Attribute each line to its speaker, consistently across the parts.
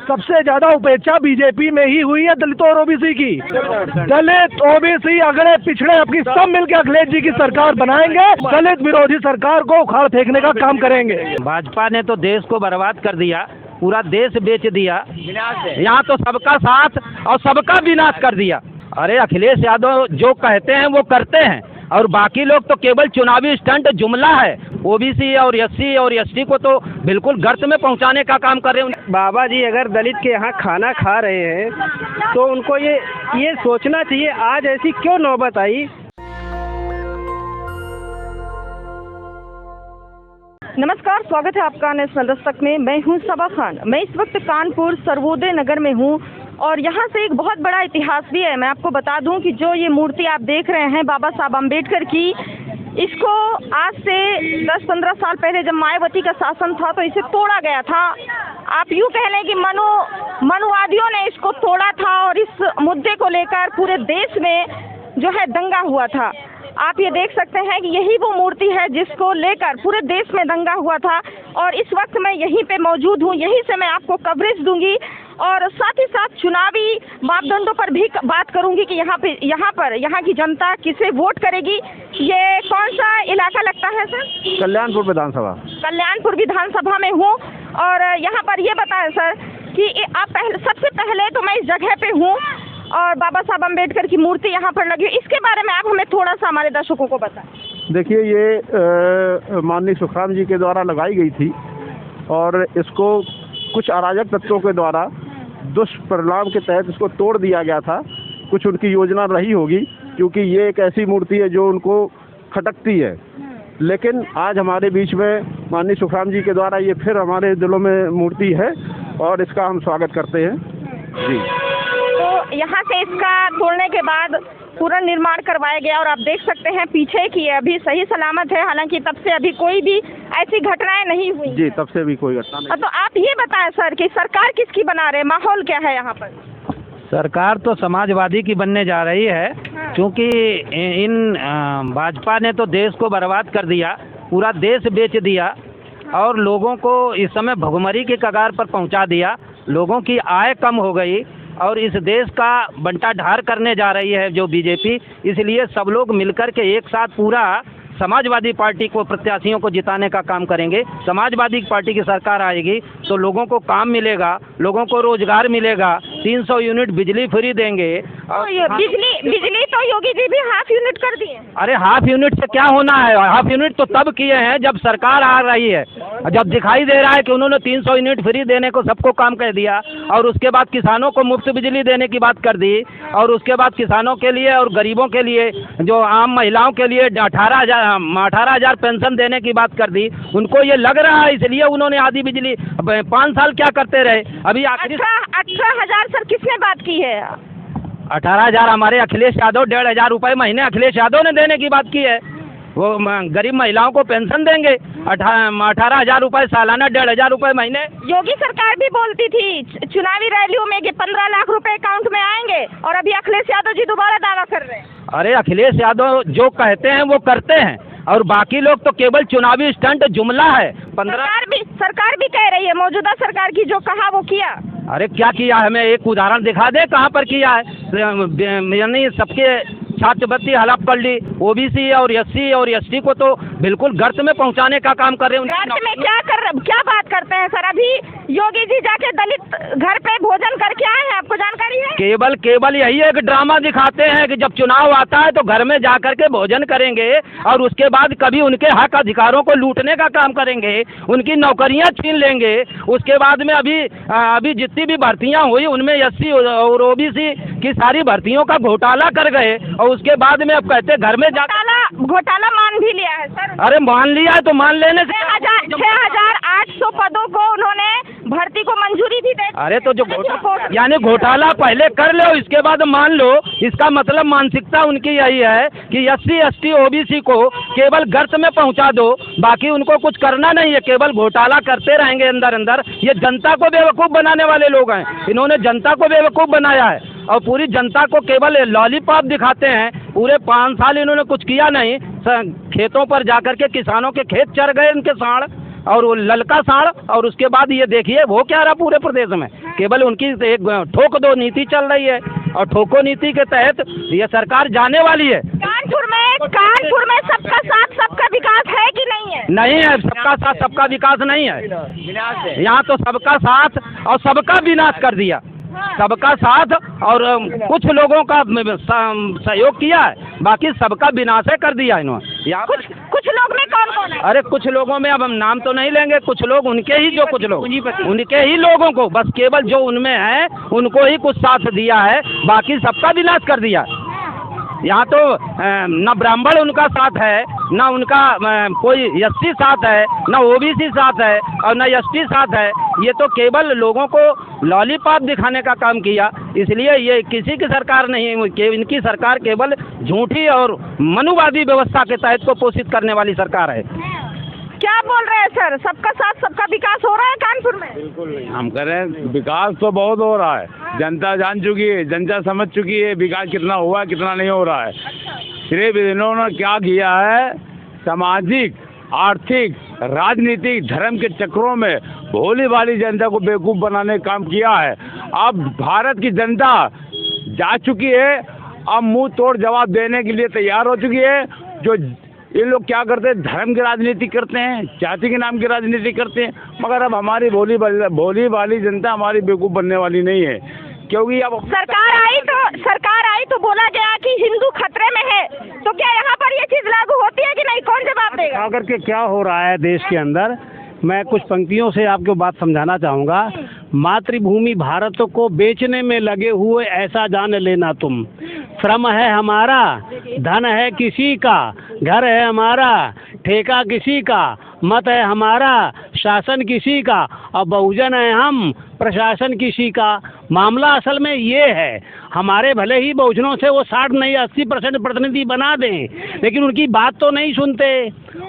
Speaker 1: सबसे ज्यादा उपेक्षा बीजेपी में ही हुई है दलितों और ओबीसी की। दलित ओबीसी अगड़े पिछड़े अपनी सब मिलकर अखिलेश जी की सरकार बनाएंगे, दलित विरोधी सरकार को उखाड़ फेंकने का काम करेंगे।
Speaker 2: भाजपा ने तो देश को बर्बाद कर दिया, पूरा देश बेच दिया, यहाँ तो सबका साथ और सबका विनाश कर दिया। अरे अखिलेश यादव जो कहते हैं वो करते हैं, और बाकी लोग तो केवल चुनावी स्टंट जुमला है। ओबीसी और एससी और एसटी को तो बिल्कुल गर्त में पहुंचाने का काम कर रहे हैं।
Speaker 3: बाबा जी अगर दलित के यहाँ खाना खा रहे हैं तो उनको ये सोचना चाहिए आज ऐसी क्यों नौबत आई।
Speaker 4: नमस्कार, स्वागत है आपका नेशनल दस्तक में। मैं हूं सबा खान। मैं इस वक्त कानपुर सर्वोदय नगर में हूं और यहाँ से एक बहुत बड़ा इतिहास भी है। मैं आपको बता दूं कि जो ये मूर्ति आप देख रहे हैं बाबा साहब अम्बेडकर की, इसको आज से 10-15 साल पहले जब मायावती का शासन था तो इसे तोड़ा गया था। आप यूँ कह लें कि मनुवादियों ने इसको तोड़ा था और इस मुद्दे को लेकर पूरे देश में जो है दंगा हुआ था। आप ये देख सकते हैं कि यही वो मूर्ति है जिसको लेकर पूरे देश में दंगा हुआ था और इस वक्त मैं यहीं पे मौजूद हूँ। यहीं से मैं आपको कवरेज दूंगी और साथ ही साथ चुनावी मापदंडों पर भी बात करूंगी कि यहाँ की जनता किसे वोट करेगी। ये कौन सा इलाका लगता है सर?
Speaker 3: कल्याणपुर विधानसभा।
Speaker 4: कल्याणपुर विधानसभा में हूँ और यहाँ पर ये बताएं सर कि आप सबसे पहले तो मैं इस जगह पे हूँ और बाबा साहब अम्बेडकर की मूर्ति यहाँ पर लगी है, इसके बारे में आप हमें थोड़ा सा हमारे दर्शकों को बताएं।
Speaker 3: देखिए, ये माननीय सुखराम जी के द्वारा लगाई गई थी और इसको कुछ अराजक तत्वों के द्वारा दुष्परिणाम के तहत इसको तोड़ दिया गया था। कुछ उनकी योजना रही होगी, क्योंकि ये एक ऐसी मूर्ति है जो उनको खटकती है। लेकिन आज हमारे बीच में माननीय सुखराम जी के द्वारा ये फिर हमारे दिलों में मूर्ति है और इसका हम स्वागत करते हैं जी।
Speaker 4: तो यहाँ से इसका तोड़ने के बाद पूरा निर्माण करवाया गया और आप देख सकते हैं पीछे की अभी सही सलामत है। हालांकि तब से अभी कोई भी ऐसी घटनाएं नहीं हुई जी।
Speaker 3: तब से भी कोई घटना नहीं।
Speaker 4: तो आप ये बताएं सर कि सरकार किसकी बना रहे, माहौल क्या है यहाँ पर?
Speaker 2: सरकार तो समाजवादी की बनने जा रही है, क्योंकि इन भाजपा ने तो देश को बर्बाद कर दिया, पूरा देश बेच दिया और लोगों को इस समय भुखमरी के कगार पर पहुँचा दिया। लोगों की आय कम हो गई और इस देश का बंटा ढार करने जा रही है जो बीजेपी। इसलिए सब लोग मिलकर के एक साथ पूरा समाजवादी पार्टी को प्रत्याशियों को जिताने का काम करेंगे। समाजवादी पार्टी की सरकार आएगी तो लोगों को काम मिलेगा, लोगों को रोजगार मिलेगा, 300 यूनिट बिजली फ्री देंगे।
Speaker 4: और बिजली तो योगी जी भी हाफ यूनिट कर दिए।
Speaker 2: अरे हाफ यूनिट से क्या होना है? हाफ यूनिट तो तब किए हैं जब सरकार आ रही है, जब दिखाई दे रहा है कि उन्होंने 300 यूनिट फ्री देने को सबको काम कर दिया और उसके बाद किसानों को मुफ्त बिजली देने की बात कर दी और उसके बाद किसानों के लिए और गरीबों के लिए, जो आम महिलाओं के लिए 18,000 पेंशन देने की बात कर दी। उनको ये लग रहा है इसलिए उन्होंने आधी बिजली 5 साल क्या करते रहे। अभी आखिरी
Speaker 4: 18,000 सर किसने बात की है?
Speaker 2: 18,000 हमारे अखिलेश यादव 1,500 रुपये महीने अखिलेश यादव ने देने की बात की है। वो गरीब महिलाओं को पेंशन देंगे 18,000 रुपये सालाना, 1,500 रुपये महीने।
Speaker 4: योगी सरकार भी बोलती थी चुनावी रैलियों में कि 15 लाख रुपए अकाउंट में आएंगे और अभी अखिलेश यादव जी दोबारा दावा कर रहे हैं।
Speaker 2: अरे अखिलेश यादव जो कहते हैं वो करते हैं और बाकी लोग तो केवल चुनावी स्टंट जुमला है।
Speaker 4: सरकार भी कह रही है, मौजूदा सरकार की जो कहा वो किया।
Speaker 2: अरे क्या किया? हमें एक उदाहरण दिखा दे कहाँ पर किया है। यानी सबके छात्रवृत्ति हड़प कर ली। ओबीसी और एससी और एसटी को तो बिल्कुल गर्त में पहुंचाने का काम कर रहे हैं।
Speaker 4: गर्त में क्या बात करते हैं सर? अभी योगी जी जाके दलित घर पे भोजन करके आए हैं, आपको जानकारी है?
Speaker 2: केवल यही एक ड्रामा दिखाते हैं कि जब चुनाव आता है तो घर में जा करके भोजन करेंगे और उसके बाद कभी उनके हक अधिकारों को लूटने का काम करेंगे, उनकी नौकरियां छीन लेंगे। उसके बाद में अभी जितनी भी भर्तियां हुई उनमें एससी और ओबीसी की सारी भर्तियों का घोटाला कर गए और उसके बाद में अब कहते घर में
Speaker 4: घोटाला मान भी लिया है सर।
Speaker 2: अरे मान लिया है तो मान लेने से
Speaker 4: 6,800 पदों को उन्होंने भर्ती को मंजूरी भी दे।
Speaker 2: अरे तो जो यानी घोटाला पहले कर लो इसके बाद मान लो। इसका मतलब मानसिकता उनकी यही है कि एससी एसटी ओबीसी को केवल गर्त में पहुंचा दो, बाकी उनको कुछ करना नहीं है, केवल घोटाला करते रहेंगे अंदर। ये जनता को बेवकूफ़ बनाने वाले लोग हैं। इन्होंने जनता को बेवकूफ़ बनाया है और पूरी जनता को केवल लॉलीपॉप दिखाते हैं। पूरे 5 साल इन्होंने कुछ किया नहीं। खेतों पर जाकर के किसानों के खेत चर गए इनके साढ़। और वो ललका साड़, और उसके बाद ये देखिए वो क्या रहा पूरे प्रदेश में, केवल उनकी एक ठोक दो नीति चल रही है, और ठोको नीति के तहत ये सरकार जाने वाली है।
Speaker 4: कानपुर में सबका साथ सबका विकास है कि नहीं है?
Speaker 2: नहीं है, सबका साथ सबका विकास नहीं है। यहाँ तो सबका साथ और सबका विनाश कर दिया। सबका साथ और कुछ लोगों का सहयोग किया है, बाकी सबका विनाश कर दिया इन्होंने। यहाँ
Speaker 4: कुछ लोग में कौन कौन है?
Speaker 2: अरे कुछ लोगों में अब हम नाम तो नहीं लेंगे, कुछ लोग उनके ही जो कुछ लोग उनके ही लोगों को बस केवल जो उनमें है उनको ही कुछ साथ दिया है, बाकी सबका विनाश कर दिया। यहाँ तो न ब्राह्मण उनका साथ है, न उनका कोई एससी साथ है, न ओबीसी साथ है, और न एसटी साथ है। ये तो केवल लोगों को लॉलीपॉप दिखाने का काम किया, इसलिए ये किसी की सरकार नहीं, इनकी सरकार केवल झूठी और मनुवादी व्यवस्था के तहत को पोषित करने वाली सरकार है।
Speaker 4: क्या बोल रहे हैं सर, सबका साथ सबका विकास हो रहा है कानपुर में?
Speaker 5: बिल्कुल नहीं। हम कह रहे हैं विकास तो बहुत हो रहा है, जनता जान चुकी है, जनता समझ चुकी है विकास कितना हुआ कितना नहीं हो रहा है। सिर्फ इन्होंने क्या किया है, सामाजिक आर्थिक राजनीतिक धर्म के चक्रों में भोली भाली जनता को बेवकूफ़ बनाने का काम किया है। अब भारत की जनता जा चुकी है, अब मुंह तोड़ जवाब देने के लिए तैयार हो चुकी है। जो ये लोग क्या करते हैं, धर्म की राजनीति करते हैं, जाति के नाम की राजनीति करते हैं, मगर अब हमारी भोली भाली जनता हमारी बेवकूफ़ बनने वाली नहीं है, क्योंकि अब
Speaker 4: सरकार आई तो बोला गया कि हिंदू खतरे में है, तो क्या यहाँ पर ये चीज लागू होती है कि नहीं? कौन जवाब देगा?
Speaker 6: आकर के क्या हो रहा है देश के अंदर, मैं कुछ पंक्तियों से आपको बात समझाना चाहूँगा। मातृभूमि भारत को बेचने में लगे हुए ऐसा जान लेना तुम, श्रम है हमारा धन है किसी का, घर है हमारा ठेका किसी का, मत है हमारा शासन किसी का, और बहुजन है हम प्रशासन किसी का। मामला असल में ये है, हमारे भले ही बहुजनों से वो 60 नहीं 80% प्रतिनिधि बना दें, लेकिन उनकी बात तो नहीं सुनते,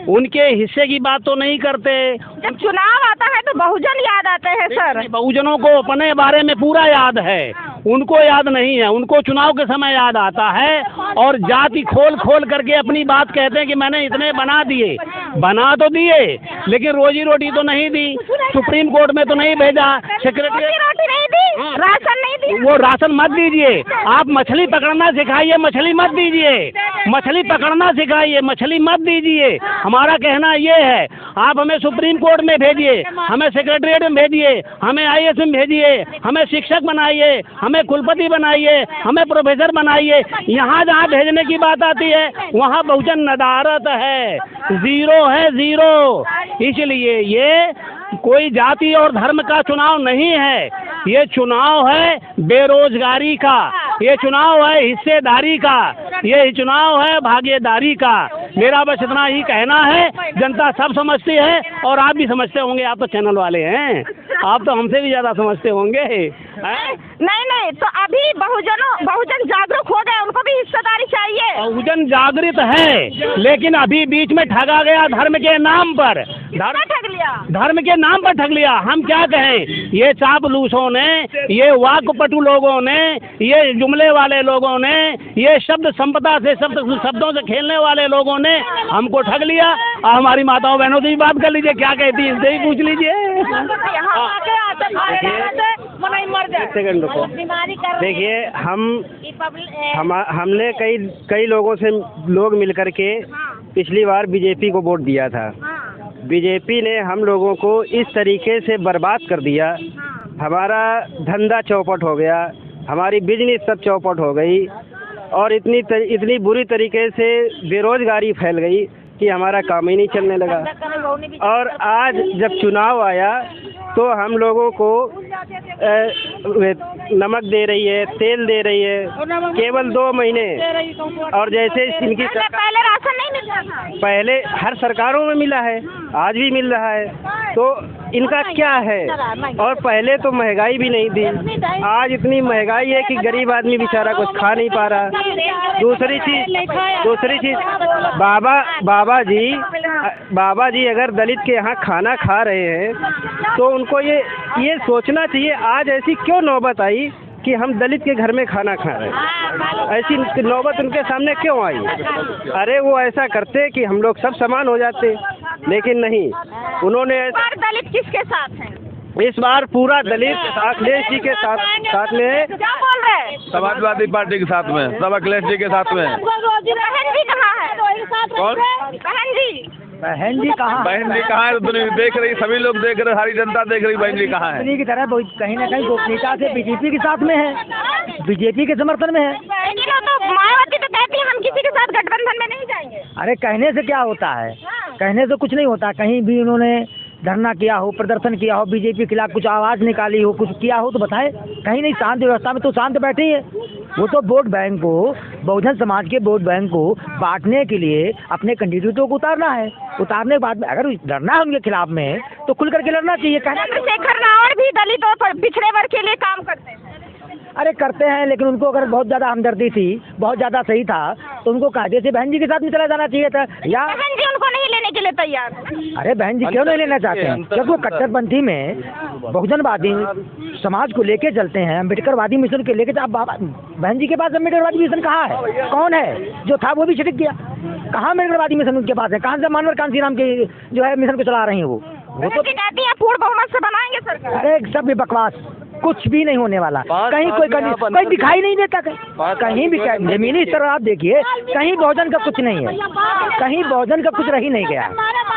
Speaker 6: उनके हिस्से की बात तो नहीं करते।
Speaker 4: जब चुनाव आता है तो बहुजन याद आते हैं सर।
Speaker 6: बहुजनों को अपने बारे में पूरा याद है, उनको याद नहीं है, उनको चुनाव के समय याद आता है, और जाति खोल खोल करके अपनी बात कहते हैं कि मैंने इतने बना दिए। बना तो दिए, लेकिन रोजी रोटी तो नहीं दी, सुप्रीम कोर्ट में तो नहीं भेजा, सेक्रेटरी
Speaker 4: नहीं दी, राशन नहीं दी।
Speaker 6: वो राशन मत दीजिए, आप मछली पकड़ना सिखाइए, मछली मत दीजिए, मछली पकड़ना सिखाइए, मछली मत दीजिए। हमारा कहना ये है, आप हमें सुप्रीम कोर्ट में भेजिए, हमें सेक्रेटरीट में भेजिए, हमें IAS में भेजिए, हमें शिक्षक बनाइए, हमें कुलपति बनाइए, हमें प्रोफेसर बनाइए। यहाँ जहाँ भेजने की बात आती है वहाँ बहुजन नदारत है, जीरो है, जीरो। इसलिए ये कोई जाति और धर्म का चुनाव नहीं है, ये चुनाव है बेरोजगारी का, ये चुनाव है हिस्सेदारी का, ये चुनाव है भागीदारी का। मेरा बस इतना ही कहना है, जनता सब समझती है और आप भी समझते होंगे, आप तो चैनल वाले हैं, आप तो हमसे भी ज़्यादा समझते होंगे।
Speaker 4: नहीं, तो अभी बहुजन जागरूक हो गए, उनको भी हिस्सेदारी चाहिए।
Speaker 6: बहुजन जागृत है, लेकिन अभी बीच में ठगा गया धर्म के नाम पर, धर्म के नाम पर ठग लिया। हम क्या कहें, ये चापलूसों ने, ये वाकपटु लोगों ने, ये जुमले वाले लोगों ने, ये शब्द संपदा से शब्दों से खेलने वाले लोगों ने हमको ठग लिया। हमारी माताओं बहनों से भी बात कर लीजिए, क्या कहती है इनसे ही पूछ लीजिए।
Speaker 7: देखिए, हमने कई लोगों से लोग मिल कर के पिछली बार बीजेपी को वोट दिया था। बीजेपी ने हम लोगों को इस तरीके से बर्बाद कर दिया, हमारा धंधा चौपट हो गया, हमारी बिजनेस सब चौपट हो गई, और इतनी बुरी तरीके से बेरोजगारी फैल गई कि हमारा काम ही नहीं चलने लगा। और आज जब चुनाव आया तो हम लोगों को नमक दे रही है, तेल दे रही है, केवल 2 महीने। और जैसे इनकी
Speaker 4: पहले राशन नहीं मिलता था,
Speaker 7: पहले हर सरकारों में मिला है, आज भी मिल रहा है, तो इनका क्या है। और पहले तो महंगाई भी नहीं थी, आज इतनी महंगाई है कि गरीब आदमी बेचारा कुछ खा नहीं पा रहा। दूसरी चीज बाबा जी अगर दलित के यहाँ खाना खा रहे हैं तो उनको ये सोचना चाहिए, आज ऐसी क्यों नौबत आई कि हम दलित के घर में खाना खा रहे हैं, ऐसी नौबत उनके सामने क्यों आई। अरे वो ऐसा करते कि हम लोग सब समान हो जाते, लेकिन नहीं, उन्होंने
Speaker 4: पर दलित किसके साथ हैं?
Speaker 7: इस बार पूरा दलित अखिलेश जी के साथ में।
Speaker 4: क्या बोल रहे हैं?
Speaker 5: समाजवादी पार्टी के साथ में, सब अखिलेश जी के साथ में।
Speaker 4: बहन जी कहाँ है?
Speaker 5: कौन?
Speaker 4: बहन जी
Speaker 7: बहन जी कहाँ?
Speaker 5: बहन जी कहाँ है? दुनिया देख रही, सभी लोग देख रहे, सारी जनता देख रही, बहन जी कहाँ है?
Speaker 7: की तरह कहीं ना कहीं गोपनीयता से बीजेपी के साथ में है, बीजेपी के समर्थन में है।
Speaker 4: लेकिन वो तो मायावती तो कहती है हम किसी के साथ गठबंधन में नहीं जाएंगे।
Speaker 7: अरे कहने से क्या होता है, कहने से कुछ नहीं होता। कहीं भी उन्होंने धरना किया हो, प्रदर्शन किया हो, बीजेपी के खिलाफ कुछ आवाज़ निकाली हो, कुछ किया हो तो बताएं। कहीं नहीं, शांत व्यवस्था में तो शांत बैठे ही है। वो तो वोट बैंक को, बहुजन समाज के वोट बैंक को बांटने के लिए अपने कैंडिडेटों को उतारना है। उतारने के बाद में अगर लड़ना है उनके खिलाफ में तो खुल करके लड़ना चाहिए।
Speaker 4: चंद्रशेखर रावण भी दलितों पर पिछड़े वर्ग के लिए काम करते हैं।
Speaker 7: अरे करते हैं, लेकिन उनको अगर बहुत ज़्यादा हमदर्दी थी, बहुत ज़्यादा सही था, तो उनको कायदे से बहन जी के साथ में चला जाना चाहिए था। या
Speaker 4: बहन जी उनको नहीं लेने के लिए तैयार।
Speaker 7: अरे बहन जी क्यों नहीं लेना चाहते हैं? क्योंकि वो कट्टरपंथी में बहुजनवादी समाज को लेके चलते हैं, अम्बेडकरवादी मिशन को लेके। अब बहन जी के पास अम्बेडकरवादी मिशन कहाँ है? कौन है? जो था वो भी छिटक गया। कहाँ अम्बेडकरवादी मिशन उनके पास है? कहाँ से मानवर कांसीराम के जो है मिशन को चला रही है वो तो कहती है पूर्ण बहुमत से बनाएंगे सरकार। अरे सब भी बकवास, कुछ भी नहीं होने वाला। कहीं कोई दिखाई नहीं देता, कहीं भी जमीनी स्तर आप देखिए, कहीं बहुजन का कुछ नहीं है, कहीं बहुजन का कुछ रह ही नहीं गया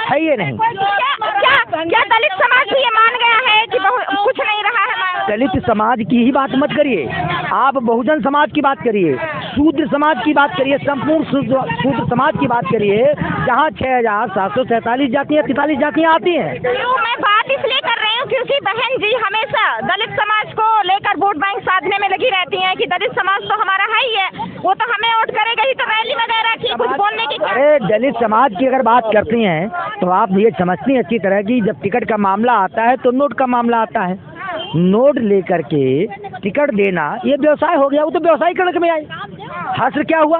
Speaker 7: है ये नहीं।
Speaker 4: क्या दलित समाज भी ये मान गया है कि कुछ नहीं रहा है?
Speaker 7: दलित समाज की ही बात मत करिए आप, बहुजन समाज की बात करिए, शूद्र समाज की बात करिए, संपूर्ण शूद्र समाज की बात करिए, जहाँ 6,747 जातियाँ 43 जातियाँ आती हैं।
Speaker 4: मैं बात इसलिए कर रही हूँ क्योंकि बहन जी हमेशा दलित समाज को लेकर वोट बैंक साधने में लगी रहती हैं कि दलित समाज तो हमारा है ही है, वो तो हमें वोट करेगा ही। तो रैली वगैरह की कुछ बोलने की।
Speaker 7: अरे दलित समाज की अगर बात करती हैं तो आप ये समझती हैं अच्छी तरह की, जब टिकट का मामला आता है तो नोट का मामला आता है। नोट लेकर के टिकट देना ये व्यवसाय हो गया, वो तो व्यवसायीकरण में आई। हश्र क्या हुआ?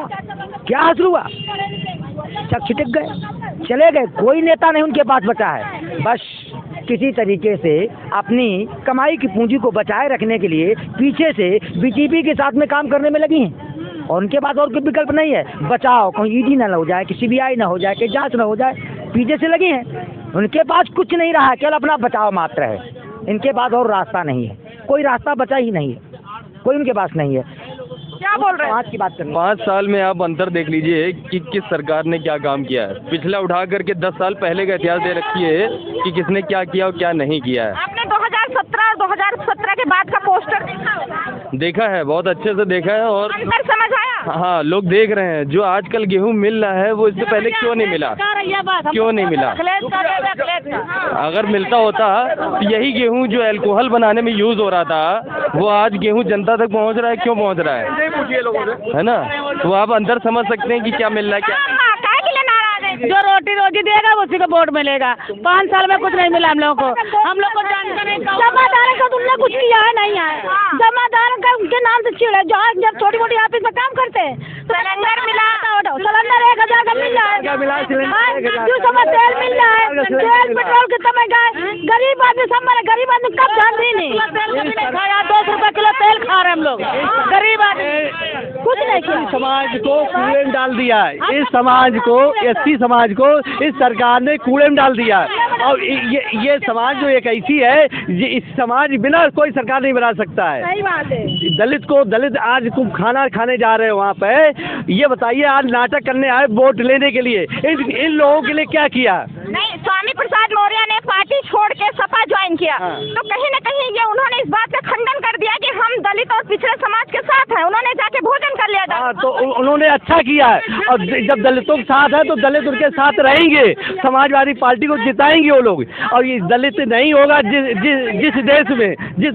Speaker 7: क्या हश्र हुआ? सब छिटक गए, चले गए, कोई नेता नहीं उनके पास बचा है। बस किसी तरीके से अपनी कमाई की पूंजी को बचाए रखने के लिए पीछे से बीजेपी के साथ में काम करने में लगी हैं, और उनके पास और कोई विकल्प नहीं है। बचाओ, कहीं ईडी ना हो जाए, कि CBI ना हो जाए, कि जांच ना हो जाए, पीछे से लगी हैं। उनके पास कुछ नहीं रहा है, केवल अपना बचाव मात्र है। इनके पास और रास्ता नहीं है, कोई रास्ता बचा ही नहीं है, कोई उनके पास नहीं है।
Speaker 4: क्या बोल रहे हैं?
Speaker 7: आज की बात करनी।
Speaker 8: 5 साल में आप अंतर देख लीजिए कि किस सरकार ने क्या काम किया है। पिछला उठा करके 10 साल पहले का इतिहास दे रखी है कि किसने क्या किया और क्या नहीं किया है।
Speaker 4: आपने 2017 और 2017 के बाद का पोस्टर देखा होगा?
Speaker 8: देखा है, बहुत अच्छे से देखा है। और
Speaker 4: अंतर समझ आया?
Speaker 8: हाँ, लोग देख रहे हैं जो आजकल गेहूं मिल रहा है वो इससे पहले क्यों नहीं मिला, क्यों नहीं मिला? अगर मिलता होता तो यही गेहूं जो अल्कोहल बनाने में यूज हो रहा था वो आज गेहूं जनता तक पहुंच रहा है, क्यों पहुंच रहा है ना? तो आप अंदर समझ सकते हैं कि क्या मिल रहा है, क्या
Speaker 6: जो रोटी रोजी देगा उसी को वोट मिलेगा। 5 साल में कुछ नहीं मिला हम लोगों को जानकारी। जमादार का तुमने कुछ किया है नहीं है, जमादार का उनके नाम से चिड़ जो जब छोटी मोटी ऑफिस में काम करते हैं तो सिलेंडर मिला, सिलेंडर 1000 का मिल रहा है, जो समय तेल मिल रहा है, तेल पेट्रोल के समय गरीब आदमी सब मरे, गरीब आदमी कब ध्यान दी नहीं। 200 रुपए किलो तेल खा रहे हम लोग, गरीब आदमी कुछ नहीं किया।
Speaker 1: समाज को कूड़े में डाल दिया है, इस समाज को, SC समाज को इस सरकार ने कूड़े में डाल दिया है। और ये समाज जो एक ऐसी है, इस समाज बिना कोई सरकार नहीं बना सकता है।
Speaker 4: सही बात है।
Speaker 1: दलित आज तुम खाना खाने जा रहे हो वहाँ पे, ये बताइए आज नाटक करने आए वोट लेने के लिए, इन लोगों के लिए क्या किया?
Speaker 4: नहीं, स्वामी प्रसाद मौर्य ने पार्टी छोड़ के सपा ज्वाइन किया, तो कहीं न कहीं ये उन्होंने इस बात का खंडन कर दिया कि हम दलित और पिछड़े समाज के साथ हैं। उन्होंने जाके भोजन कर लिया था।
Speaker 1: तो उन्होंने अच्छा किया है, और जब दलितों के साथ है तो दलित उनके साथ रहेंगे, समाजवादी पार्टी को जिताएंगे वो लोग। और ये दलित नहीं होगा जिस देश में, जिस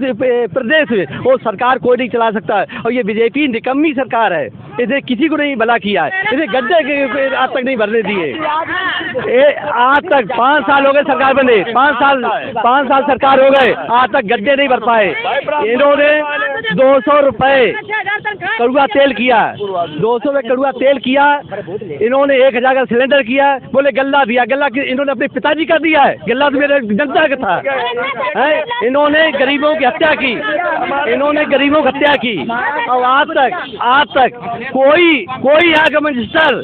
Speaker 1: प्रदेश में, वो सरकार कोई नहीं चला सकता है। और ये बीजेपी निकम्मी सरकार है, इसे किसी को नहीं भला किया है, इसे गड्ढे आज तक नहीं भरने दिए। आज तक 5 साल हो गए सरकार बने, 5 साल सरकार हो गए, आज तक गड्ढे नहीं भर पाए। इन्होंने 200 रुपए कड़ुआ तेल किया, 200 में कड़ुआ तेल किया, इन्होंने 1000 का सिलेंडर किया, बोले गल्ला दिया, गल्ला इन्होंने अपने पिताजी का दिया है, गल्ला तो मेरे जनता का था है। इन्होंने गरीबों की हत्या की, इन्होंने गरीबों की हत्या की। और आज तक कोई यहाँ का मिनिस्टर,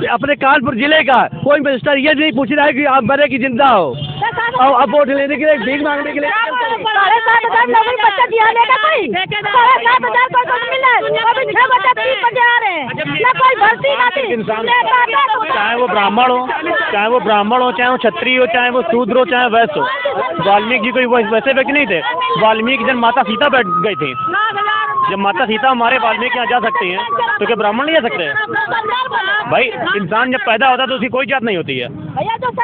Speaker 1: अपने कानपुर जिले का कोई मिनिस्टर ये नहीं पूछ रहा है कि आप मरे की जिंदा हो। अब वोट लेने के लिए भीख मांगने के लिए
Speaker 4: 7,500 नौकरी बच्चा दिया लेगा कोई 7,500 कोई को मिले अभी 6 बच्चे 3 बजे आ रहे हैं ना कोई भर्ती ना थी।
Speaker 6: चाहे वो ब्राह्मण हो चाहे वो क्षत्रिय हो चाहे वो शूद्र हो चाहे वैश्य हो। वाल्मीकि जी कोई वैसे व्यक्ति नहीं थे। वाल्मीकि जब माता सीता बैठ गई थी, जब माता सीता हमारे वाल्मीकि यहाँ जा सकती हैं तो क्या ब्राह्मण नहीं जा सकते हैं? भाई इंसान जब पैदा होता है तो उसकी कोई जात नहीं होती है।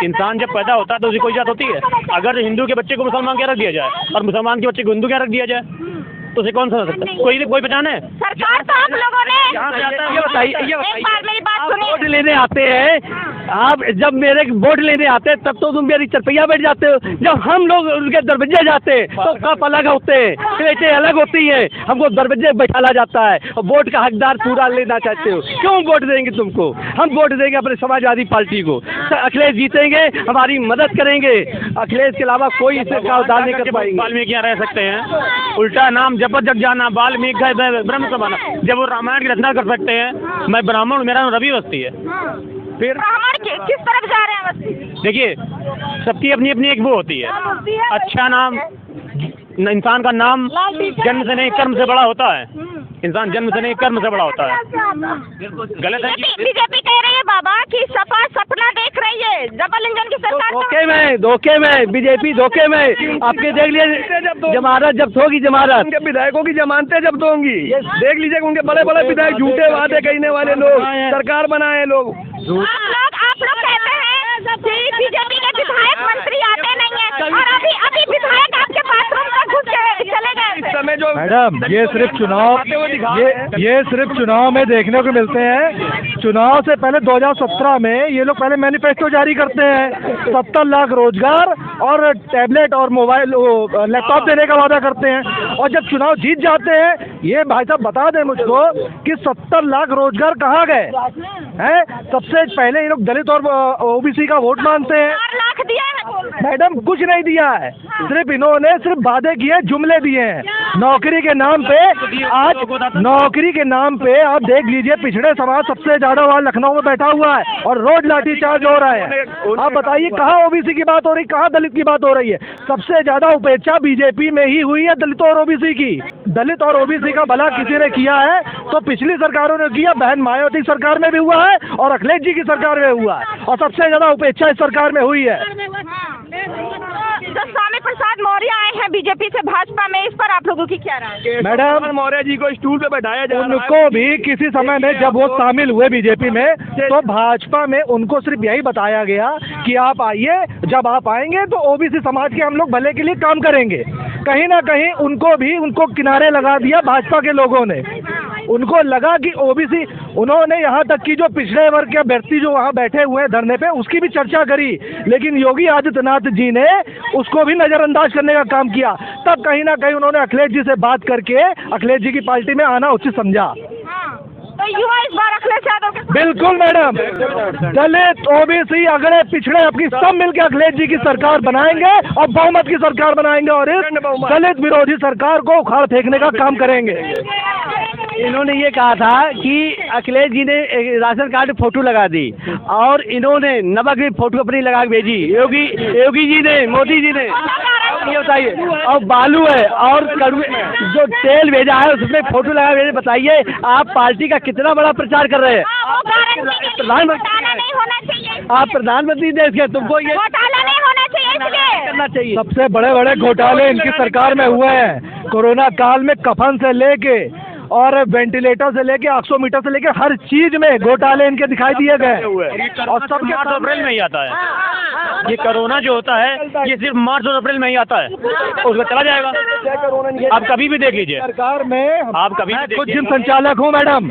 Speaker 6: इंसान जब पैदा होता है तो उसकी कोई जात होती है। अगर हिंदू के बच्चे को मुसलमान क्या रख दिया जाए और मुसलमान के बच्चे को हिंदू क्या रख दिया जाए तो उसे कौन समझ सकता है? कोई पहचान है?
Speaker 4: सरकार तो आप लोगों ने
Speaker 1: ये बताइए
Speaker 4: एक बार मेरी बात सुनिए।
Speaker 1: वोट लेने आते हैं आप, जब मेरे वोट लेने आते हैं तब तो तुम मेरी चरपैया बैठ जाते हो। जब हम लोग उनके दरवाजे जाते हैं तो कप अलग होते हैं, प्लेटें अलग होती हैं, हमको दरवाजे बैठाला जाता है और वोट का हकदार पूरा लेना चाहते हो। क्यों वोट देंगे तुमको? हम वोट देंगे अपने समाजवादी पार्टी को। अखिलेश जीतेंगे, हमारी मदद करेंगे। अखिलेश के अलावा कोई इससे का उद्धार नहीं कर पाएंगे।
Speaker 6: वाल्मीकि यहाँ रह सकते हैं, उल्टा नाम जपत जग जाना, वाल्मीकि ब्रह्म समाना। जब वो रामायण की रचना कर सकते हैं, मैं ब्राह्मण हूँ, मेरा नाम रवि अवस्थी है। फिर
Speaker 4: ब्राह्मण किस तरफ जा रहे हैं?
Speaker 6: देखिए, सबकी अपनी अपनी एक वो होती है। अच्छा नाम, इंसान का नाम जन्म से नहीं कर्म से बड़ा होता है। इंसान जन्म से नहीं कर्म से बड़ा होता है। गलत है कि
Speaker 4: बीजेपी कह रही है बाबा कि सपा सपना देख रही है, डबल इंजन की सरकार।
Speaker 1: धोखे में बीजेपी धोखे में आपके देख लीजिए जमानत जब्त होगी, जमानत उनके विधायकों की जमानतें जब्त होंगी। देख लीजिएगा उनके बड़े बड़े विधायक झूठे वादे कहने वाले लोग सरकार बनाए लोग।
Speaker 4: आप लोग कहते हैं कि बीजेपी के विधायक मंत्री आते नहीं है और अभी विधायक आपके बाथरूम तक घुस गए चले गए।
Speaker 3: इस समय जो
Speaker 1: मैडम ये सिर्फ चुनाव में देखने को मिलते हैं। चुनाव से पहले 2017 में ये लोग पहले मैनिफेस्टो जारी करते हैं, 70 लाख रोजगार और टैबलेट और मोबाइल लैपटॉप देने का वादा करते हैं, और जब चुनाव जीत जाते हैं ये भाई साहब बता दें मुझको कि 70 लाख रोजगार कहाँ गए हैं? सबसे पहले ये लोग दलित और ओबीसी का वोट मांगते हैं।
Speaker 4: 4 लाख दिया है
Speaker 1: मैडम कुछ नहीं दिया है, सिर्फ इन्होंने सिर्फ वादे किए, जुमले दिए हैं। नौकरी के नाम पे आज नौकरी के नाम पे आप देख लीजिए पिछड़े समाज सबसे ज्यादा वहाँ लखनऊ में बैठा हुआ है और रोज लाठीचार्ज हो रहा है। आप बताइए कहाँ ओबीसी की बात हो रही, कहाँ दलित की बात हो रही है? सबसे ज्यादा उपेक्षा बीजेपी में ही हुई है दलितों और ओबीसी की। दलित और ओबीसी का भला किसी ने किया है तो पिछली सरकारों ने किया, बहन मायावती सरकार में भी हुआ है और अखिलेश जी की सरकार में हुआ है, और सबसे ज्यादा उपेक्षा इस सरकार में हुई है।
Speaker 4: तो स्वामी प्रसाद मौर्य आए हैं बीजेपी से भाजपा में, इस पर आप लोगों की क्या राय है?
Speaker 1: मैडम
Speaker 3: मौर्य जी को स्टूल पे बैठाया जा रहा है।
Speaker 1: उनको भी किसी समय में जब वो शामिल हुए बीजेपी में तो भाजपा में उनको सिर्फ यही बताया गया कि आप आइए, जब आप आएंगे तो ओबीसी समाज के हम लोग भले के लिए काम करेंगे। कहीं ना कहीं उनको किनारे लगा दिया भाजपा के लोगों ने। उनको लगा कि ओबीसी, उन्होंने यहाँ तक कि जो पिछड़े वर्ग के व्यक्ति जो वहाँ बैठे हुए हैं धरने पे उसकी भी चर्चा करी, लेकिन योगी आदित्यनाथ जी ने उसको भी नजरअंदाज करने का काम किया। तब कहीं ना कहीं उन्होंने अखिलेश जी से बात करके अखिलेश जी की पार्टी में आना उचित समझा।
Speaker 4: तो युवा इस बार अखिलेश यादव के
Speaker 1: बिल्कुल मैडम, दलित ओबीसी अगड़े पिछड़े अपनी सब मिलकर अखिलेश जी की सरकार बनाएंगे और बहुमत की सरकार बनाएंगे और इस दलित विरोधी सरकार को उखाड़ फेंकने का काम करेंगे।
Speaker 6: इन्होंने ये कहा था कि अखिलेश जी ने राशन कार्ड में फोटो लगा दी और इन्होंने नमक की फोटो अपनी लगा के भेजी। योगी जी ने, मोदी जी ने, ये बताइए, और बालू है और कड़वे जो तेल भेजा है उसमें फोटो लगा भेजे। बताइए आप पार्टी का कितना बड़ा प्रचार कर रहे हैं? आप प्रधानमंत्री देश के, तुमको ये
Speaker 4: घोटाला नहीं होना चाहिए इसलिए
Speaker 6: करना चाहिए।
Speaker 1: सबसे बड़े बड़े घोटाले इनकी सरकार में हुए हैं। कोरोना काल में कफन से लेके और वेंटिलेटर से लेके ऑक्सीमीटर से लेके हर चीज में घोटाले इनके दिखाई दिए गए
Speaker 6: और सब मार्च और अप्रैल में ही आता है। ये कोरोना जो होता है ये सिर्फ मार्च और अप्रैल में ही आता है, उसका चला जाएगा। आप कभी भी देख लीजिए
Speaker 1: सरकार में।
Speaker 6: आप कभी भी
Speaker 1: कुछ जिम संचालक हूँ मैडम,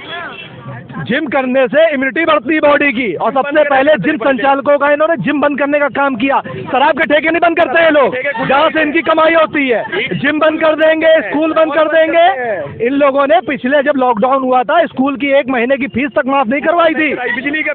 Speaker 1: जिम करने से इम्यूनिटी बढ़ती है बॉडी की, और सबसे पहले जिम संचालकों का इन्होंने जिम बंद करने का काम किया। शराब के ठेके नहीं बंद करते हैं लोग, जहाँ से इनकी कमाई होती है। जिम बंद कर देंगे, स्कूल बंद कर देंगे। इन लोगों ने पिछले जब लॉकडाउन हुआ था स्कूल की 1 महीने की फीस तक माफ नहीं करवाई थी,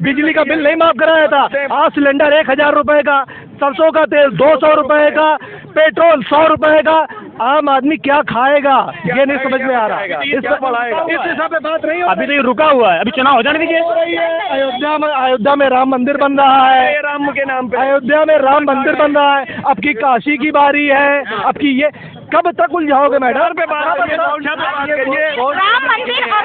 Speaker 1: बिजली का बिल नहीं माफ कराया था। आज सिलेंडर 1000 रुपए का, सरसों का तेल 200 रुपए का, पेट्रोल 100 रुपए का, आम आदमी क्या खाएगा ये नहीं समझ में आ रहा है। इससे पढ़ाएगा, इस हिसाब से बात नहीं हो।
Speaker 6: अभी तो ये रुका हुआ है, अभी चुनाव हो जाने दीजिए।
Speaker 1: अयोध्या में राम मंदिर बन रहा है, राम के नाम पे अयोध्या में राम मंदिर बन रहा है। अब की काशी की बारी है, अब की ये कब तक उलझाओगे मैडम?
Speaker 9: राम मंदिर और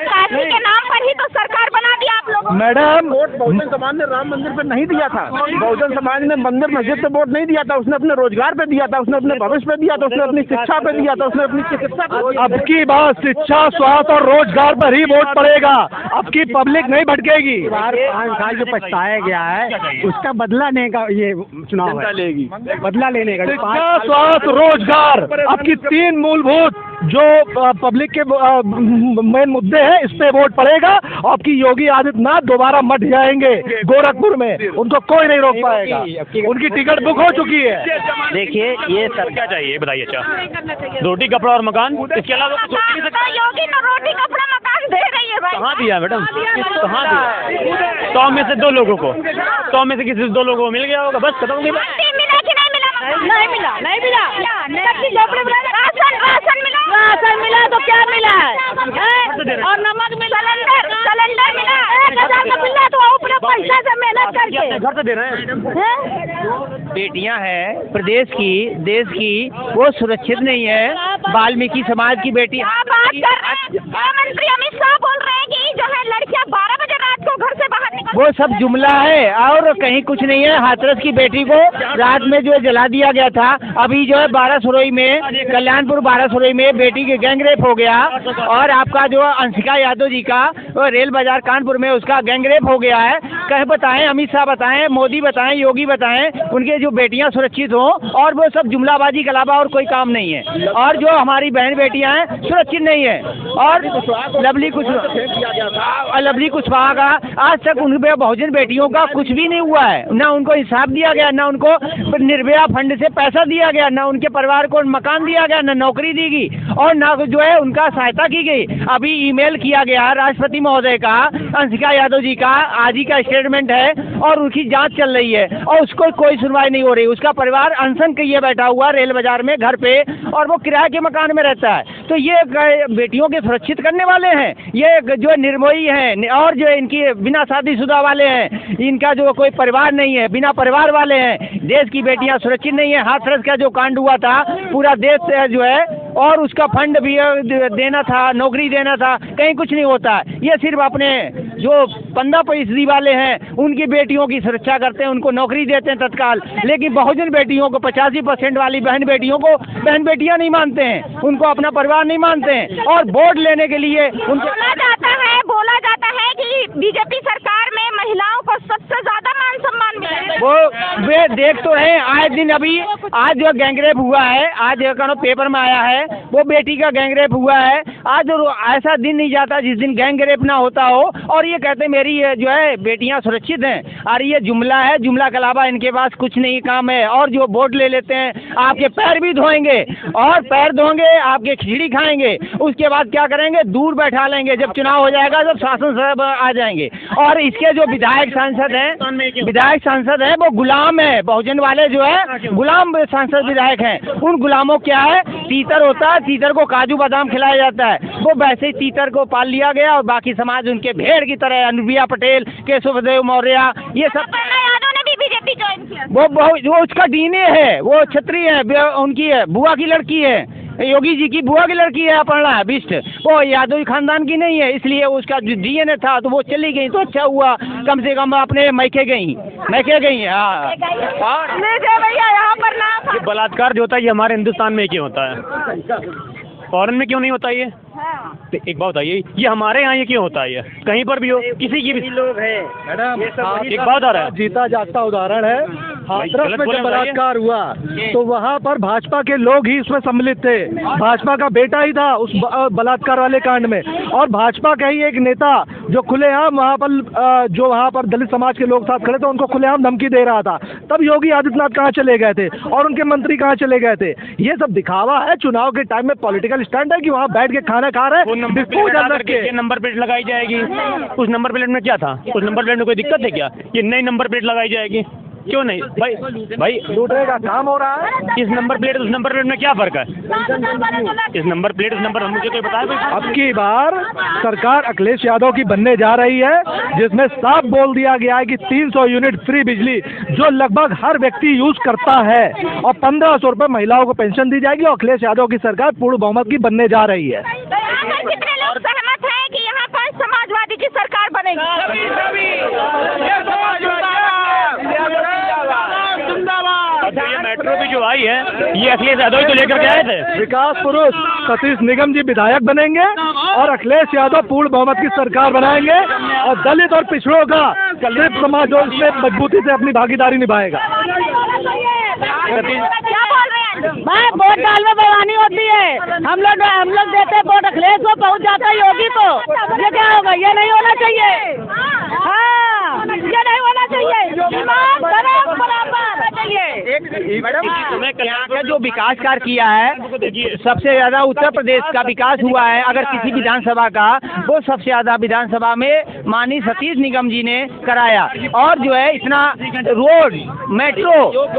Speaker 9: काशी के नाम पर ही तो सरकार बना दी आप लोग।
Speaker 1: मैडम
Speaker 3: बहुजन समाज ने राम मंदिर पे नहीं दिया था, बहुजन समाज ने मंदिर मस्जिद पे वोट नहीं दिया था, उसने अपने रोजगार पे दिया था, उसने अपने भविष्य पे दिया था, उसने अपनी शिक्षा पे दिया था, उसने अपनी चिकित्सा पे।
Speaker 1: अब की बात शिक्षा, स्वास्थ्य और रोजगार पर ही वोट पड़ेगा। अब की पब्लिक नहीं भटकेगी।
Speaker 7: 5 साल जो पछताया गया है उसका बदला लेने का ये चुनाव है, बदला लेने का।
Speaker 1: शिक्षा, स्वास्थ्य, रोजगार, अब की 3 मूलभूत जो पब्लिक के मेन मुद्दे हैं, इस पे वोट पड़ेगा। और आपकी योगी आदित्यनाथ दोबारा मठ जाएंगे गोरखपुर में, उनको कोई नहीं रोक पाएगा। उनकी टिकट बुक हो चुकी है।
Speaker 7: देखिए ये
Speaker 6: क्या चाहिए बताइए? अच्छा, रोटी कपड़ा और मकान, इसके अलावा कुछ सोच नहीं सकते?
Speaker 9: योगी ने रोटी कपड़ा मकान दे रही है भाई।
Speaker 6: कहाँ दिया मैडम? कहाँ दिया? 100 में से 2 लोगों को, 100 में से किसी 2 लोगों को मिल गया होगा, बस खत्म हो गई।
Speaker 9: मिला कि नहीं मिला? नहीं मिला, नहीं मिला। राशन मिला तो क्या मिला है? और नमक मिला, सिलेंडर मिला, 1000 का मिला तो ऊपर पैसा से मेहनत करके
Speaker 6: घर से दे रहे हैं।
Speaker 2: बेटियां हैं प्रदेश की, देश की, वो सुरक्षित नहीं है। वाल्मीकि समाज की बेटी
Speaker 9: आप बात कर रहे हैं, गृहमंत्री अमित शाह बोल रहे हैं कि जो है लड़कियां 12 बजे रात को घर से बाहर निकल।
Speaker 2: वो सब जुमला है और कहीं कुछ नहीं है। हाथरस की बेटी को रात में जो है जला दिया गया था। अभी जो है 12 सरोई में, कल्याणपुर 12 सरोई में बेटी के गैंगरेप हो गया। और आपका जो अंशिका यादव जी का रेल बाजार कानपुर में उसका गैंगरेप हो गया है। कहे बताएं, अमित शाह बताएं, मोदी बताएं, योगी बताएं, उनके जो बेटियां सुरक्षित हों। और वो सब जुमलाबाजी के अलावा और कोई काम नहीं है। और जो हमारी बहन बेटियां हैं सुरक्षित नहीं है। और लवली कुशवाहा का आज तक उन बहुजन बेटियों का कुछ भी नहीं हुआ है। ना उनको हिसाब दिया गया, ना उनको निर्भया फंड से पैसा दिया गया, ना उनके परिवार को मकान दिया गया, ना नौकरी दी गई, और ना जो है उनका सहायता की गई। अभी ईमेल किया गया राष्ट्रपति महोदय का, अंशिका यादव जी का आज ही का स्टेटमेंट है और उनकी जांच चल रही है और उसको कोई सुनवाई नहीं हो रही। उसका परिवार अनशन किए बैठा हुआ रेल बाजार में घर पे, और वो किराए के मकान में रहता है। तो ये बेटियों के सुरक्षित करने वाले हैं, ये जो निर्मोही हैं और जो इनकी बिना शादीशुदा वाले हैं, इनका जो कोई परिवार नहीं है, बिना परिवार वाले हैं। देश की बेटियां सुरक्षित नहीं है। हाथरस का जो कांड हुआ था, पूरा देश जो है, और उसका फंड भी देना था, नौकरी देना था, कहीं कुछ नहीं होता। ये सिर्फ अपने जो 15% वाले हैं उनकी बेटियों की सुरक्षा करते हैं, उनको नौकरी देते हैं तत्काल। लेकिन बहुजन बेटियों को, 85% वाली बहन बेटियों को बहन बेटियां नहीं मानते हैं, उनको अपना परिवार नहीं मानते हैं। और वोट लेने के लिए उनको
Speaker 9: बोला जाता है कि बीजेपी सरकार में महिलाओं को सबसे ज्यादा मान सम्मान मिला।
Speaker 2: वो वे देख तो रहे हैं आए दिन। अभी आज जो गैंगरेप हुआ है, आज पेपर में आया है, वो बेटी का गैंगरेप हुआ है। आज ऐसा दिन नहीं जाता जिस दिन गैंगरेप ना होता हो। और ये कहते हैं मेरी जो है बेटियां सुरक्षित हैं। और ये जुमला है, जुमला के अलावा इनके पास कुछ नहीं काम है। और जो वोट ले लेते हैं, आपके पैर भी धोएंगे, और पैर धोएंगे, आपके खिचड़ी खाएंगे, उसके बाद क्या करेंगे, दूर बैठा लेंगे। जब चुनाव हो जाएगा जब शासन साहब आ जाएंगे। और इसके जो विधायक सांसद हैं वो गुलाम है। बहुजन वाले जो है गुलाम सांसद विधायक हैं। उन गुलामों क्या है, तीतर होता है, तीतर को काजू बादाम खिलाया जाता है, वो वैसे ही तीतर को पाल लिया गया। और बाकी समाज उनके भेड़ की तरह, अनुप्रिया पटेल, केशवदेव मौर्य, ये सब
Speaker 9: ने भी बीजेपी ज्वाइन किया।
Speaker 2: वो उसका डीएनए है, वो क्षत्रिय है, उनकी है, बुआ की लड़की है, योगी जी की बुआ की लड़की है अपर्णा बिष्ट, वो यादव खानदान की नहीं है। इसलिए उसका जो डीएनए था तो वो चली गई, तो अच्छा हुआ, कम से कम अपने मैके गई। हाँ।
Speaker 9: भैया यहाँ पर ना
Speaker 6: बलात्कार जो होता है ये हमारे हिंदुस्तान में क्यों होता है? फॉरेन में क्यों नहीं होता ये? तो एक बात बताइए, ये हमारे यहाँ ये क्यों होता है? ये कहीं पर भी हो, किसी की भी लोग है मैडम। एक बात आ रहा है,
Speaker 1: जीता जागता उदाहरण है। हाथरस में जब बलात्कार हुआ तो वहाँ पर भाजपा के लोग ही उसमें सम्मिलित थे। भाजपा का बेटा ही था उस बलात्कार वाले कांड में। और भाजपा का ही एक नेता जो खुलेआम वहाँ पर दलित समाज के लोग साथ खड़े थे, उनको खुलेआम धमकी दे रहा था। तब योगी आदित्यनाथ कहाँ चले गए थे और उनके मंत्री कहाँ चले गए थे? ये सब दिखावा है। चुनाव के टाइम में पॉलिटिकल स्टंट है कि वहाँ बैठ के खाना खा रहे हैं।
Speaker 6: नंबर प्लेट लगाई जाएगी। उस नंबर प्लेट में क्या था? उस नंबर प्लेट में कोई दिक्कत है क्या? ये नई नंबर प्लेट लगाई जाएगी। क्यों नहीं भाई? भाई
Speaker 1: लूटने का काम हो रहा है।
Speaker 6: इस नंबर प्लेट उस नंबर प्लेट में क्या फर्क है? इस नंबर प्लेट उस नंबर मुझे कोई बताया कोई?
Speaker 1: अब की बार सरकार अखिलेश यादव की बनने जा रही है, जिसमें साफ बोल दिया गया है कि 300 यूनिट फ्री बिजली जो लगभग हर व्यक्ति यूज करता है, और 1500 रुपए महिलाओं को पेंशन दी जाएगी, और अखिलेश यादव की सरकार पूर्ण बहुमत की बनने जा रही है।
Speaker 9: कितने लोग सहमत हैं कि यहाँ पर समाजवादी की सरकार बनेगी?
Speaker 6: ये मेट्रो भी जो आई है ये अखिलेश यादव ही तो लेकर के आए थे।
Speaker 1: विकास पुरुष सतीश निगम जी विधायक बनेंगे और अखिलेश यादव पूर्ण बहुमत की सरकार बनाएंगे, और दलित और पिछड़ों का सिर्फ समाज जो इसमें मजबूती से अपनी भागीदारी निभाएगा।
Speaker 9: क्या बोल रहे हैं भाई? वोट डाल में बेईमानी होती है। हम लोग देते वोट अखिलेश को, पहुंच जाता है योगी को। ये क्या होगा? ये नहीं होना चाहिए। हाँ, ये नहीं होना चाहिए। ईमान बराबर चाहिए।
Speaker 2: यहाँ का जो विकास कार्य किया है, सबसे ज्यादा उत्तर प्रदेश का विकास हुआ है अगर किसी विधानसभा का, वो सबसे ज्यादा विधानसभा में माननीय सतीश निगम जी ने कराया। और जो है इतना रोड, मेट्रो,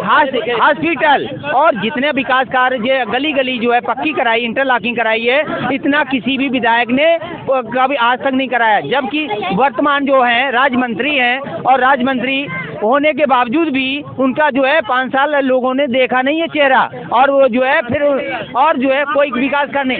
Speaker 2: हॉस्पिटल और जितने विकास कार्य जो गली गली जो है पक्की कराई, इंटरलॉकिंग कराई है, इतना किसी भी विधायक ने कभी आज तक नहीं कराया। जबकि वर्तमान जो है राज्य मंत्री हैं, और राज्य मंत्री होने के बावजूद भी उनका जो है 5 साल लोगों ने देखा नहीं है चेहरा, और वो जो है फिर और जो है कोई विकास करने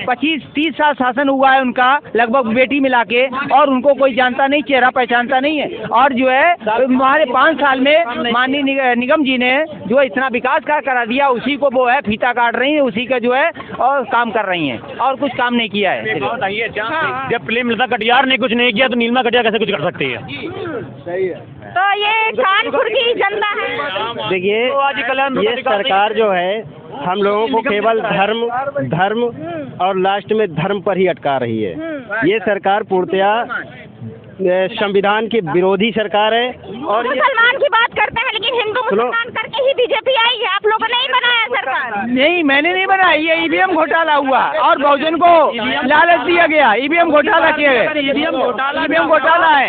Speaker 2: 25-30 साल शासन हुआ है उनका, लगभग बेटी मिला के, और उनको कोई जानता नहीं, चेहरा पहचानता नहीं है। और जो है हमारे 5 साल में माननीय निगम जी ने जो इतना विकास कार्य करा दिया, उसी को वो है फीता काट रही है, उसी का जो है और काम कर रही हैं, और कुछ काम नहीं किया है।
Speaker 6: जब प्रेमलता कटियार ने कुछ नहीं किया तो नीलिमा कटियार कैसे कुछ कर सकती है?
Speaker 3: सही है।
Speaker 4: तो ये कानपुर की जनता है।
Speaker 7: देखिए, ये सरकार जो है हम लोगों को केवल धर्म और लास्ट में धर्म पर ही अटका रही है। ये सरकार पूर्णतया संविधान की विरोधी सरकार है। और
Speaker 9: मुसलमान की बात करते हैं, लेकिन हिंदू मुसलमान करके ही बीजेपी आई है। आप लोगों ने ही बनाया सरकार?
Speaker 2: नहीं, मैंने नहीं बनाई, ये ईवीएम घोटाला हुआ और बहुजन को लालच दिया गया, ईवीएम घोटाला किया गया। ईवीएम घोटाला है।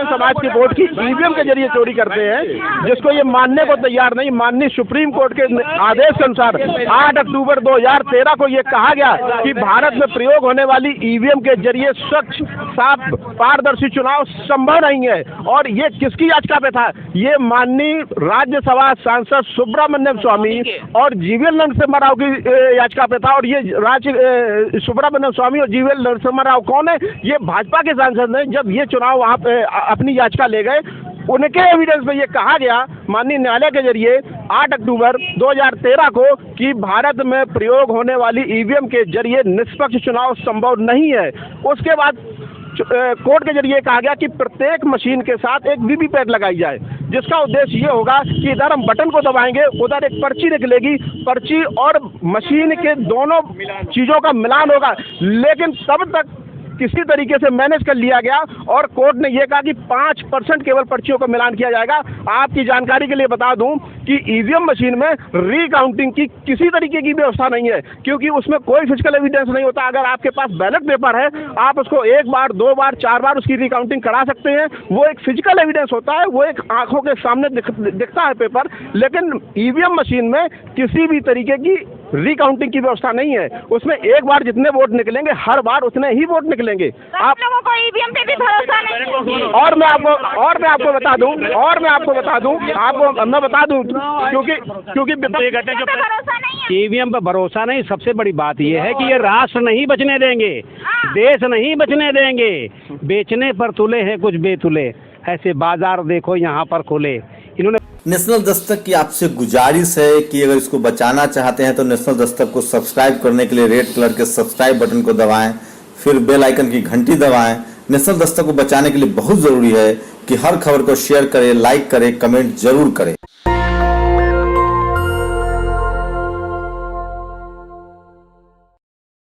Speaker 3: समाज के वोट की ईवीएम के जरिए चोरी करते हैं, जिसको ये मानने को तैयार नहीं। माननीय सुप्रीम कोर्ट के आदेश के अनुसार 8 अक्टूबर 2013 को ये कहा गया कि भारत में प्रयोग होने वाली ईवीएम के जरिए स्वच्छ, साफ, पारदर्शी चुनाव संभव नहीं है। और ये किसकी याचिका पे था? ये माननीय राज्यसभा सांसद सुब्रमण्यम स्वामी और जीवीएल नरसिम्हा राव की याचिका पे था। और ये सुब्रमण्यम स्वामी और जीवीएल नरसिम्हा राव कौन है? ये भाजपा के सांसद हैं। जब ये चुनाव वहाँ पे अपनी याचिका ले गए, उनके एविडेंस में ये कहा गया माननीय न्यायालय के जरिए 8 अक्टूबर 2013 को कि भारत में प्रयोग होने वाली ईवीएम के जरिए निष्पक्ष चुनाव संभव नहीं है। उसके बाद कोर्ट के जरिए कहा गया कि प्रत्येक मशीन के साथ एक वीवीपैट लगाई जाए, जिसका उद्देश्य ये होगा कि इधर हम बटन को दबाएंगे, उधर एक पर्ची निकलेगी, पर्ची और मशीन के दोनों चीज़ों का मिलान होगा। लेकिन तब तक किसी तरीके से मैनेज कर लिया गया, और कोर्ट ने यह कहा कि 5% केवल पर्चियों का मिलान किया जाएगा। आपकी जानकारी के लिए बता दूं कि ईवीएम मशीन में रीकाउंटिंग की किसी तरीके की व्यवस्था नहीं है, क्योंकि उसमें कोई फिजिकल एविडेंस नहीं होता। अगर आपके पास बैलेट पेपर है, आप उसको 1 बार, 2 बार, 4 बार उसकी रिकाउंटिंग करा सकते हैं। वो एक फिजिकल एविडेंस होता है, वो एक आंखों के सामने दिखता है पेपर। लेकिन ईवीएम मशीन में किसी भी तरीके की रिकाउंटिंग की व्यवस्था नहीं है। उसमें एक बार जितने वोट निकलेंगे, हर बार उतने ही वोट निकलेंगे।
Speaker 9: आप लोगों को ईवीएम पे भी भरोसा नहीं?
Speaker 3: और मैं आपको बता दूं, क्योंकि
Speaker 9: भरोसा नहीं है।
Speaker 6: ईवीएम पर भरोसा नहीं। सबसे बड़ी बात यह है कि ये राष्ट्र नहीं बचने देंगे, देश नहीं बचने देंगे। बेचने पर तुले हैं कुछ बेतुले, ऐसे बाजार देखो यहाँ पर खुले। इन्होंने
Speaker 10: नेशनल दस्तक की आपसे गुजारिश है कि अगर इसको बचाना चाहते हैं तो नेशनल दस्तक को सब्सक्राइब करने के लिए रेड कलर के सब्सक्राइब बटन को दबाएं, फिर बेल आइकन की घंटी दबाएं। नेशनल दस्तक को बचाने के लिए बहुत जरूरी है कि हर खबर को शेयर करें, लाइक करें, कमेंट जरूर करें।